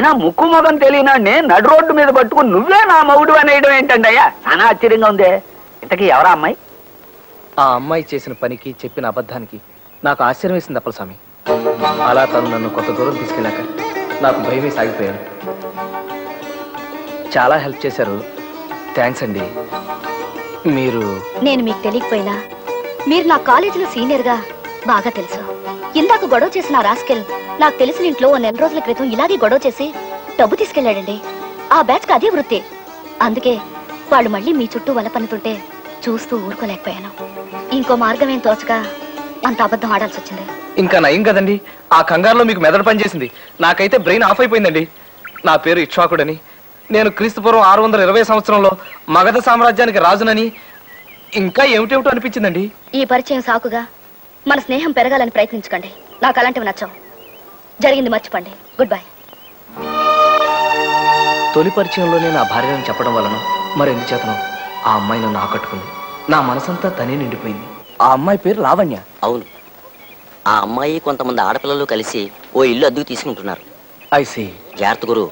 నా ముక్కు మొగం తెలియనాడిని నడు రోడ్డు మీద పట్టుకుని నువ్వే నా మగుడు అనేయడం ఏంటండి అయ్యా? చాలా ఆశ్చర్యంగా ఉందే. ఇంతకీ ఎవరా అమ్మాయి? ఆ అమ్మాయి చేసిన పనికి చెప్పిన అబద్ధానికి నాకు ఆశ్చర్యం వేసింది అప్పలస్వామి. అలా తను నన్ను కొంత దూరం తీసుకెళ్ళాక నాకు భయమే సాగిపోయాను. చాలా హెల్ప్ చేశారు. థ్యాంక్స్ అండి. మీరు నేను మీకు తెలియకపోయినా మీరు నా కాలేజీలో సీనియర్గా బాగా తెలుసు. ఇందాక గొడవ చేసిన రాస్కెల్ నాకు తెలిసిన ఇంట్లో 1 నెల రోజుల క్రితం ఇలాగే గొడవ చేసి డబ్బు తీసుకెళ్లాడండి. ఆ బ్యాచ్కి అదే వృత్తి. అందుకే వాళ్ళు మళ్ళీ మీ చుట్టూ వల పన్నుతుంటే చూస్తూ ఊరుకోలేకపోయాను. ఇంకో మార్గం ఏం తోచక అంత అబద్ధం ఆడాల్సి వచ్చింది. ఇంకా నయం కదండి. ఆ కంగారులో మీకు మెదడు పనిచేసింది. నాకైతే బ్రెయిన్ ఆఫ్ అయిపోయిందండి. నా పేరు ఇక్ష్వాకుడని, నేను క్రీస్తుపూర్వం 620 సంవత్సరంలో మగధ సామ్రాజ్యానికి రాజునని, ఇంకా ఏమిటేమిటో అనిపించిందండి. ఈ పరిచయం సాకుగా మన స్నేహం పెరగాలని ప్రయత్నించకండి. నాకు అలాంటివి నచ్చవు. జరిగింది మర్చిపోండి. Good bye. తొలి పరిచయంలోనే నా భార్యను చెప్పడం వలన మరెందుచేతనో ఆ అమ్మాయి నన్ను ఆకట్టుకుంది. నా మనసంతా తనే నిండిపోయింది. ఆ అమ్మాయి పేరు లావణ్య. అవును, ఆ అమ్మాయి కొంతమంది ఆడపిల్లలు కలిసి ఓ ఇల్లు అద్దెకు తీసుకుంటున్నారు. I see. జాగ్రత్త గురు.